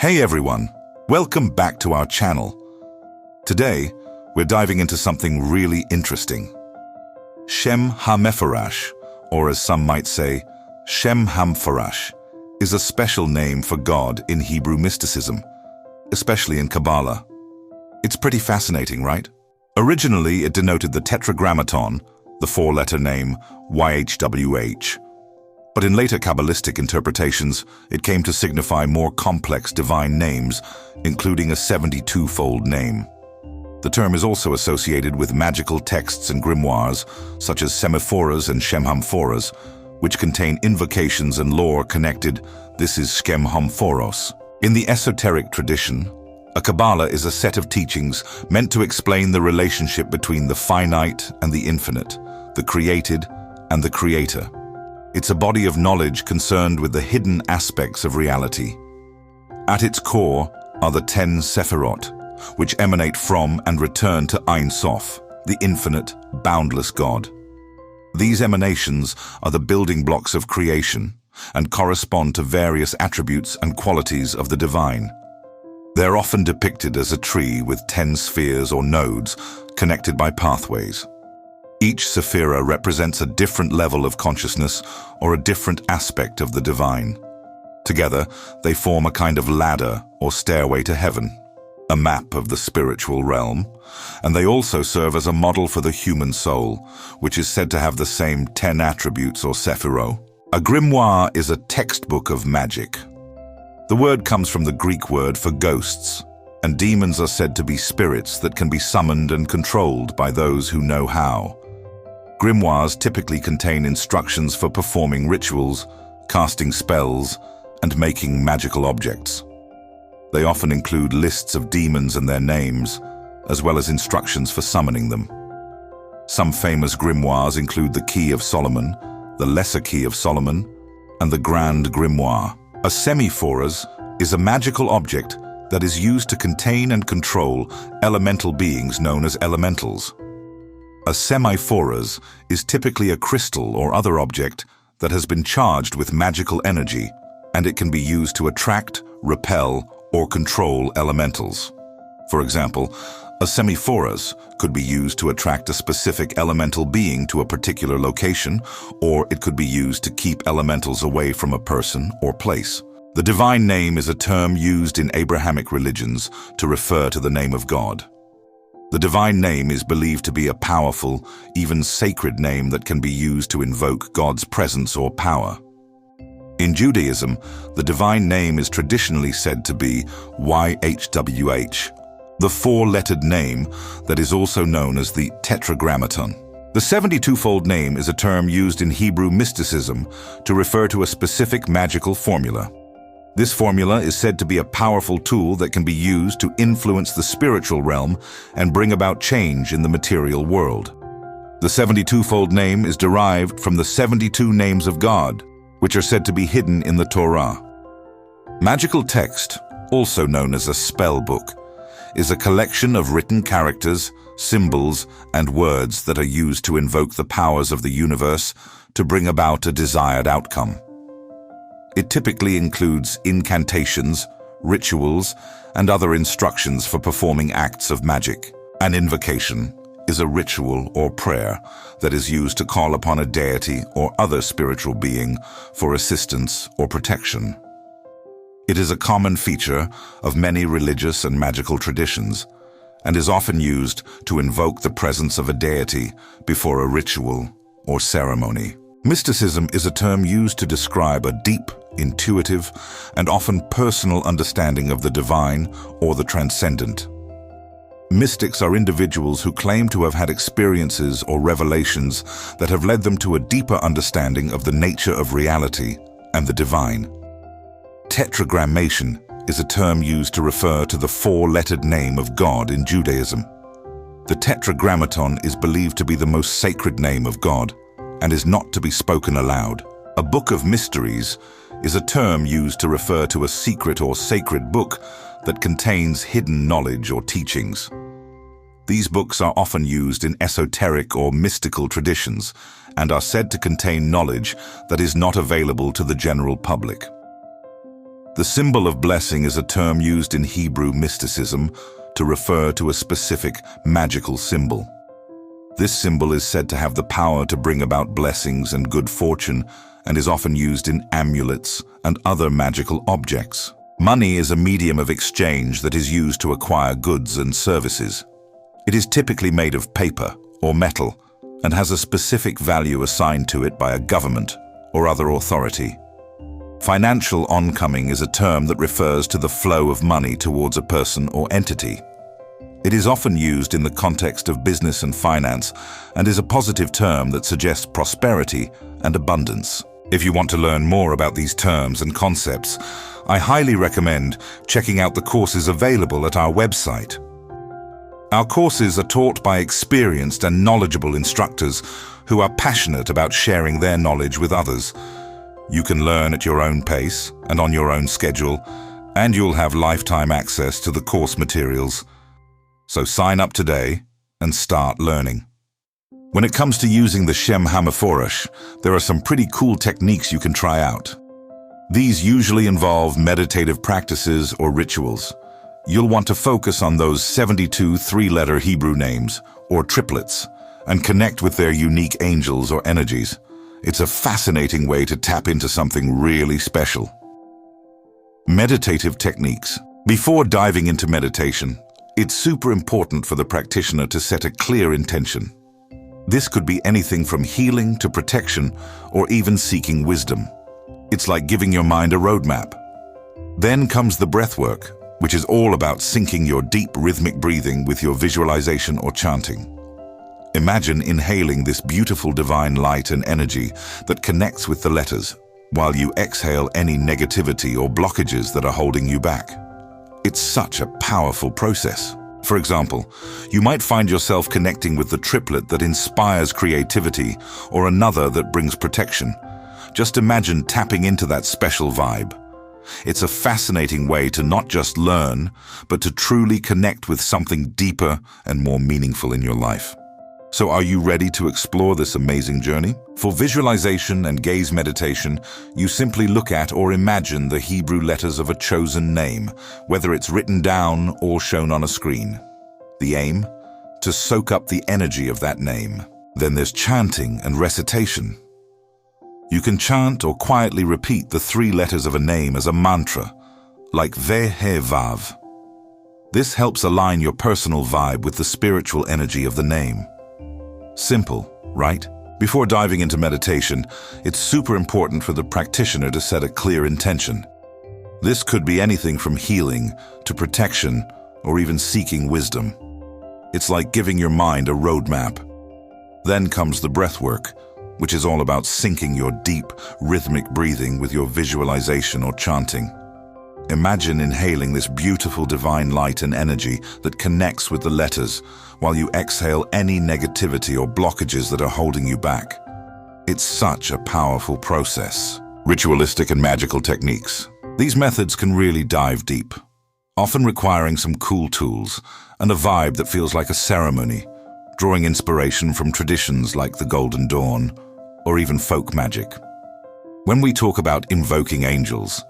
Hey everyone, welcome back to our channel. Today, we're diving into something really interesting. Shem Hamephorash, or as some might say, Shem Hamephorash, is a special name for God in Hebrew mysticism, especially in Kabbalah. It's pretty fascinating, right? Originally, it denoted the Tetragrammaton, the four-letter name Veh-Heh-Vav. But in later Kabbalistic interpretations, it came to signify more complex divine names, including a 72-fold name. The term is also associated with magical texts and grimoires, such as Semiphoras and Shem Hamephorash, which contain invocations and lore connected. This is Shem Hamephorash. In the esoteric tradition, a Kabbalah is a set of teachings meant to explain the relationship between the finite and the infinite, the created and the creator. It's a body of knowledge concerned with the hidden aspects of reality. At its core are the 10 Sephirot, which emanate from and return to Ein Sof, the infinite, boundless God. These emanations are the building blocks of creation and correspond to various attributes and qualities of the divine. They're often depicted as a tree with 10 spheres or nodes connected by pathways. Each sephira represents a different level of consciousness or a different aspect of the divine. Together, they form a kind of ladder or stairway to heaven, a map of the spiritual realm, and they also serve as a model for the human soul, which is said to have the same 10 attributes or sephiro. A grimoire is a textbook of magic. The word comes from the Greek word for ghosts, and demons are said to be spirits that can be summoned and controlled by those who know how. Grimoires typically contain instructions for performing rituals, casting spells, and making magical objects. They often include lists of demons and their names, as well as instructions for summoning them. Some famous grimoires include the Key of Solomon, the Lesser Key of Solomon, and the Grand Grimoire. A semiphoras is a magical object that is used to contain and control elemental beings known as elementals. A semiphoras is typically a crystal or other object that has been charged with magical energy, and it can be used to attract, repel, or control elementals. For example, a semiphoras could be used to attract a specific elemental being to a particular location, or it could be used to keep elementals away from a person or place. The divine name is a term used in Abrahamic religions to refer to the name of God. The divine name is believed to be a powerful, even sacred name that can be used to invoke God's presence or power. In Judaism, the divine name is traditionally said to be Veh-Heh-Vav, the four-lettered name that is also known as the Tetragrammaton. The 72-fold name is a term used in Hebrew mysticism to refer to a specific magical formula. This formula is said to be a powerful tool that can be used to influence the spiritual realm and bring about change in the material world. The 72-fold name is derived from the 72 names of God, which are said to be hidden in the Torah. Magical text, also known as a spell book, is a collection of written characters, symbols, and words that are used to invoke the powers of the universe to bring about a desired outcome. It typically includes incantations, rituals, and other instructions for performing acts of magic. An invocation is a ritual or prayer that is used to call upon a deity or other spiritual being for assistance or protection. It is a common feature of many religious and magical traditions, and is often used to invoke the presence of a deity before a ritual or ceremony. Mysticism is a term used to describe a deep, intuitive, and often personal understanding of the divine or the transcendent. Mystics are individuals who claim to have had experiences or revelations that have led them to a deeper understanding of the nature of reality and the divine. Tetragrammation is a term used to refer to the four-lettered name of God in Judaism. The Tetragrammaton is believed to be the most sacred name of God and is not to be spoken aloud. A book of mysteries is a term used to refer to a secret or sacred book that contains hidden knowledge or teachings. These books are often used in esoteric or mystical traditions and are said to contain knowledge that is not available to the general public. The symbol of blessing is a term used in Hebrew mysticism to refer to a specific magical symbol. This symbol is said to have the power to bring about blessings and good fortune and is often used in amulets and other magical objects. Money is a medium of exchange that is used to acquire goods and services. It is typically made of paper or metal and has a specific value assigned to it by a government or other authority. Financial oncoming is a term that refers to the flow of money towards a person or entity. It is often used in the context of business and finance and is a positive term that suggests prosperity and abundance. If you want to learn more about these terms and concepts, I highly recommend checking out the courses available at our website. Our courses are taught by experienced and knowledgeable instructors who are passionate about sharing their knowledge with others. You can learn at your own pace and on your own schedule, and you'll have lifetime access to the course materials. So sign up today and start learning. When it comes to using the Shem Hamephorash, there are some pretty cool techniques you can try out. These usually involve meditative practices or rituals. You'll want to focus on those 72 three-letter Hebrew names, or triplets, and connect with their unique angels or energies. It's a fascinating way to tap into something really special. Meditative techniques. Before diving into meditation, it's super important for the practitioner to set a clear intention. This could be anything from healing to protection or even seeking wisdom. It's like giving your mind a roadmap. Then comes the breath work, which is all about syncing your deep rhythmic breathing with your visualization or chanting. Imagine inhaling this beautiful divine light and energy that connects with the letters, while you exhale any negativity or blockages that are holding you back. It's such a powerful process. For example, you might find yourself connecting with the triplet that inspires creativity or another that brings protection. Just imagine tapping into that special vibe. It's a fascinating way to not just learn, but to truly connect with something deeper and more meaningful in your life. So are you ready to explore this amazing journey? For visualization and gaze meditation, you simply look at or imagine the Hebrew letters of a chosen name, whether it's written down or shown on a screen. The aim? To soak up the energy of that name. Then there's chanting and recitation. You can chant or quietly repeat the 3 letters of a name as a mantra, like Veh-Heh-Vav. This helps align your personal vibe with the spiritual energy of the name. Simple, right? Before diving into meditation, it's super important for the practitioner to set a clear intention. This could be anything from healing to protection or even seeking wisdom. It's like giving your mind a roadmap. Then comes the breath work, which is all about syncing your deep, rhythmic breathing with your visualization or chanting. Imagine inhaling this beautiful divine light and energy that connects with the letters while you exhale any negativity or blockages that are holding you back. It's such a powerful process. Ritualistic and magical techniques. These methods can really dive deep, often requiring some cool tools and a vibe that feels like a ceremony, drawing inspiration from traditions like the Golden Dawn or even folk magic. When we talk about invoking angels,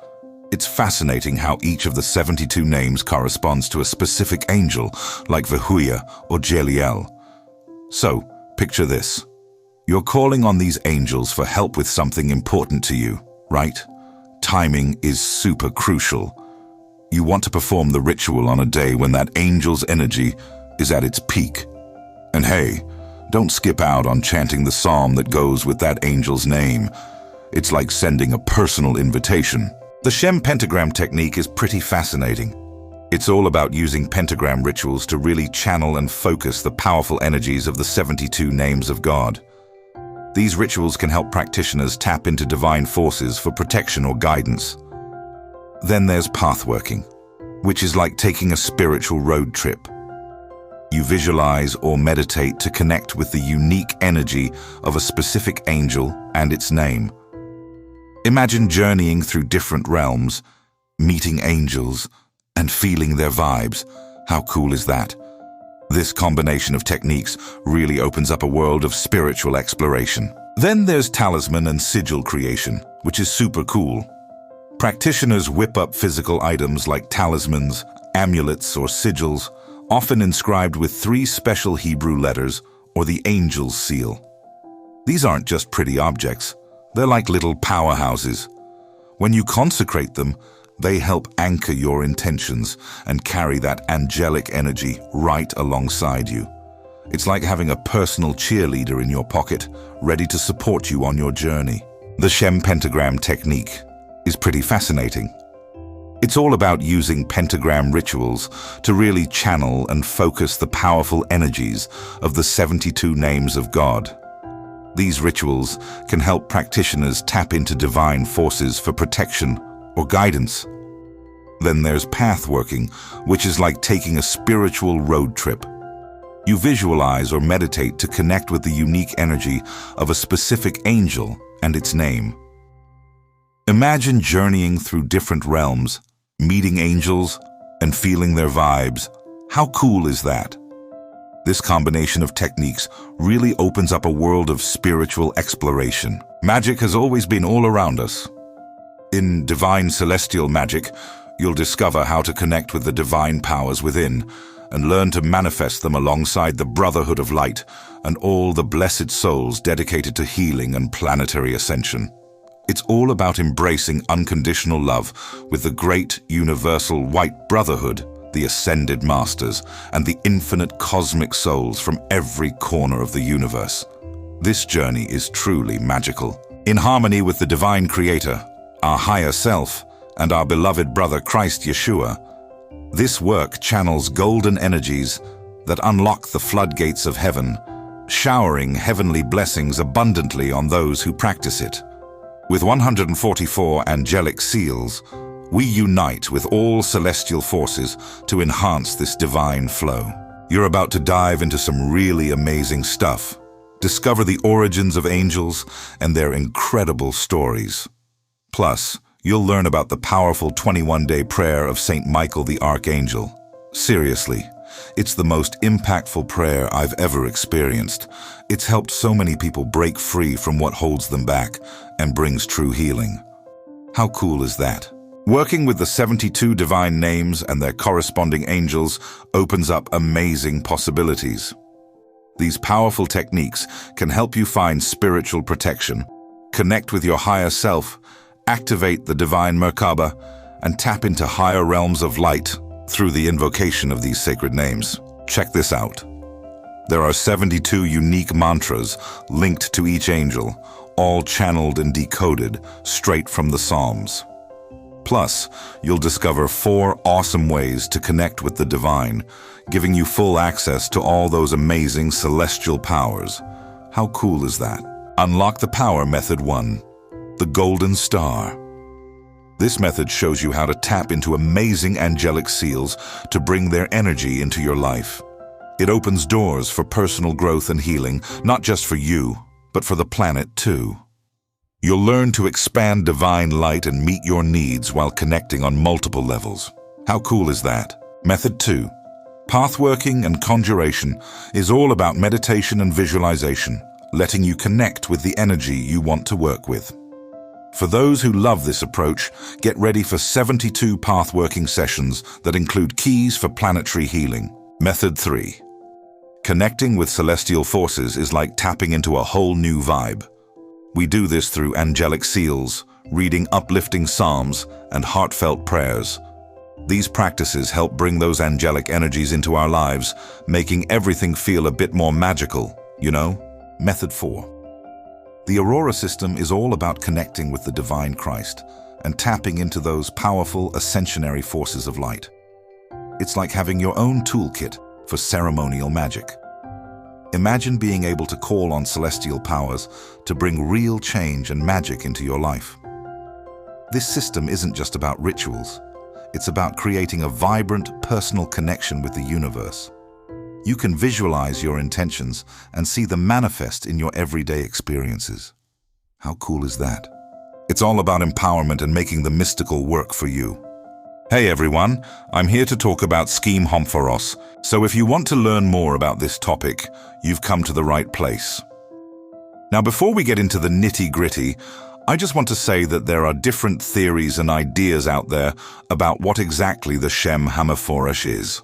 it's fascinating how each of the 72 names corresponds to a specific angel, like Veh-Heh or Jeliel. So, picture this. You're calling on these angels for help with something important to you, right? Timing is super crucial. You want to perform the ritual on a day when that angel's energy is at its peak. And hey, don't skip out on chanting the psalm that goes with that angel's name. It's like sending a personal invitation. The Shem pentagram technique is pretty fascinating. It's all about using pentagram rituals to really channel and focus the powerful energies of the 72 names of God. These rituals can help practitioners tap into divine forces for protection or guidance. Then there's pathworking, which is like taking a spiritual road trip. You visualize or meditate to connect with the unique energy of a specific angel and its name. Imagine journeying through different realms, meeting angels, and feeling their vibes. How cool is that? This combination of techniques really opens up a world of spiritual exploration. Then there's talisman and sigil creation, which is super cool. Practitioners whip up physical items like talismans, amulets, or sigils, often inscribed with 3 special Hebrew letters or the angel's seal. These aren't just pretty objects, they're like little powerhouses. When you consecrate them, they help anchor your intentions and carry that angelic energy right alongside you. It's like having a personal cheerleader in your pocket, ready to support you on your journey. The Shem pentagram technique is pretty fascinating. It's all about using pentagram rituals to really channel and focus the powerful energies of the 72 names of God. These rituals can help practitioners tap into divine forces for protection or guidance. Then there's path working, which is like taking a spiritual road trip. You visualize or meditate to connect with the unique energy of a specific angel and its name. Imagine journeying through different realms, meeting angels, and feeling their vibes. How cool is that? This combination of techniques really opens up a world of spiritual exploration. Magic has always been all around us. In divine celestial magic, you'll discover how to connect with the divine powers within and learn to manifest them alongside the Brotherhood of Light and all the blessed souls dedicated to healing and planetary ascension. It's all about embracing unconditional love with the great universal White Brotherhood, the Ascended Masters, and the infinite cosmic souls from every corner of the universe. This journey is truly magical. In harmony with the Divine Creator, our higher self, and our beloved brother Christ Yeshua, this work channels golden energies that unlock the floodgates of heaven, showering heavenly blessings abundantly on those who practice it. With 144 angelic seals, we unite with all celestial forces to enhance this divine flow. You're about to dive into some really amazing stuff. Discover the origins of angels and their incredible stories. Plus, you'll learn about the powerful 21-day prayer of Saint Michael the Archangel. Seriously, it's the most impactful prayer I've ever experienced. It's helped so many people break free from what holds them back and brings true healing. How cool is that? Working with the 72 divine names and their corresponding angels opens up amazing possibilities. These powerful techniques can help you find spiritual protection, connect with your higher self, activate the divine Merkaba, and tap into higher realms of light through the invocation of these sacred names. Check this out. There are 72 unique mantras linked to each angel, all channeled and decoded straight from the Psalms. Plus, you'll discover 4 awesome ways to connect with the divine, giving you full access to all those amazing celestial powers. How cool is that? Unlock the Power Method 1. The Golden Star. This method shows you how to tap into amazing angelic seals to bring their energy into your life. It opens doors for personal growth and healing, not just for you, but for the planet too. You'll learn to expand divine light and meet your needs while connecting on multiple levels. How cool is that? Method 2. Pathworking and conjuration is all about meditation and visualization, letting you connect with the energy you want to work with. For those who love this approach, get ready for 72 pathworking sessions that include keys for planetary healing. Method 3. Connecting with celestial forces is like tapping into a whole new vibe. We do this through angelic seals, reading uplifting psalms, and heartfelt prayers. These practices help bring those angelic energies into our lives, making everything feel a bit more magical, you know? Method 4. The Aurora system is all about connecting with the divine Christ and tapping into those powerful ascensionary forces of light. It's like having your own toolkit for ceremonial magic. Imagine being able to call on celestial powers to bring real change and magic into your life. This system isn't just about rituals. It's about creating a vibrant, personal connection with the universe. You can visualize your intentions and see them manifest in your everyday experiences. How cool is that? It's all about empowerment and making the mystical work for you. Hey everyone, I'm here to talk about Shem Hamephorash, so if you want to learn more about this topic, you've come to the right place. Now before we get into the nitty-gritty, I just want to say that there are different theories and ideas out there about what exactly the Shem Hamephorash is.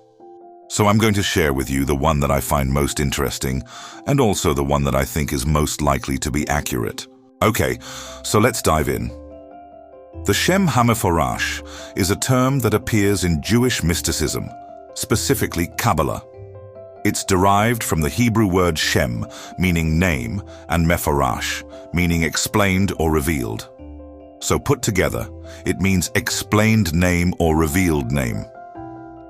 So I'm going to share with you the one that I find most interesting, and also the one that I think is most likely to be accurate. Okay, so let's dive in. The Shem Hamephorash is a term that appears in Jewish mysticism, specifically Kabbalah. It's derived from the Hebrew word Shem, meaning name, and Mephorash, meaning explained or revealed. So put together, it means explained name or revealed name.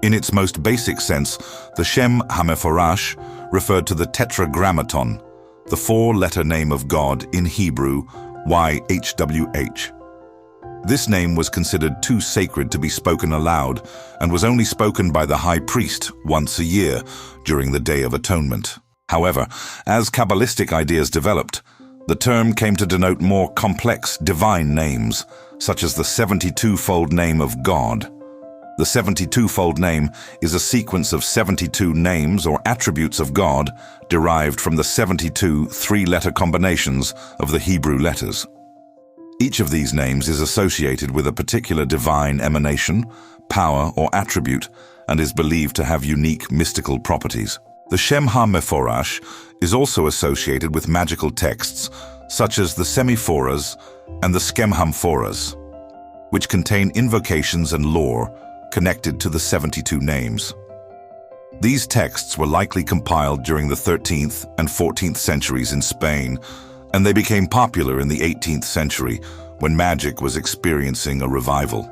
In its most basic sense, the Shem Hamephorash referred to the Tetragrammaton, the four-letter name of God in Hebrew, YHWH. This name was considered too sacred to be spoken aloud and was only spoken by the high priest once a year during the Day of Atonement. However, as Kabbalistic ideas developed, the term came to denote more complex divine names, such as the 72-fold name of God. The 72-fold name is a sequence of 72 names or attributes of God derived from the 72 three-letter combinations of the Hebrew letters. Each of these names is associated with a particular divine emanation, power, or attribute, and is believed to have unique mystical properties. The Shem Hamephorash is also associated with magical texts, such as the Semiphoras and the Shem Hamephorash, which contain invocations and lore connected to the 72 names. These texts were likely compiled during the 13th and 14th centuries in Spain, and they became popular in the 18th century when magic was experiencing a revival.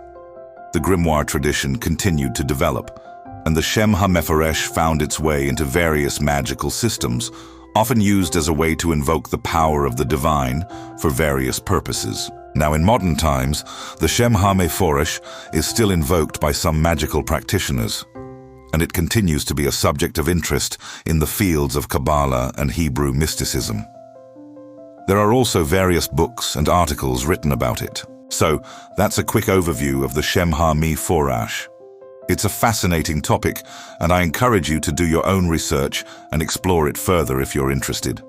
The grimoire tradition continued to develop, and the Shem Hamephorash found its way into various magical systems, often used as a way to invoke the power of the divine for various purposes. Now, in modern times, the Shem Hamephorash is still invoked by some magical practitioners, and it continues to be a subject of interest in the fields of Kabbalah and Hebrew mysticism. There are also various books and articles written about it. So, that's a quick overview of the Shem Hamephorash. It's a fascinating topic, and I encourage you to do your own research and explore it further if you're interested.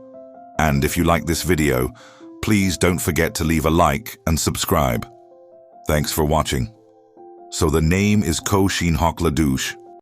And if you like this video, please don't forget to leave a like and subscribe. Thanks for watching. So the name is Ko Shin Hok Ladush,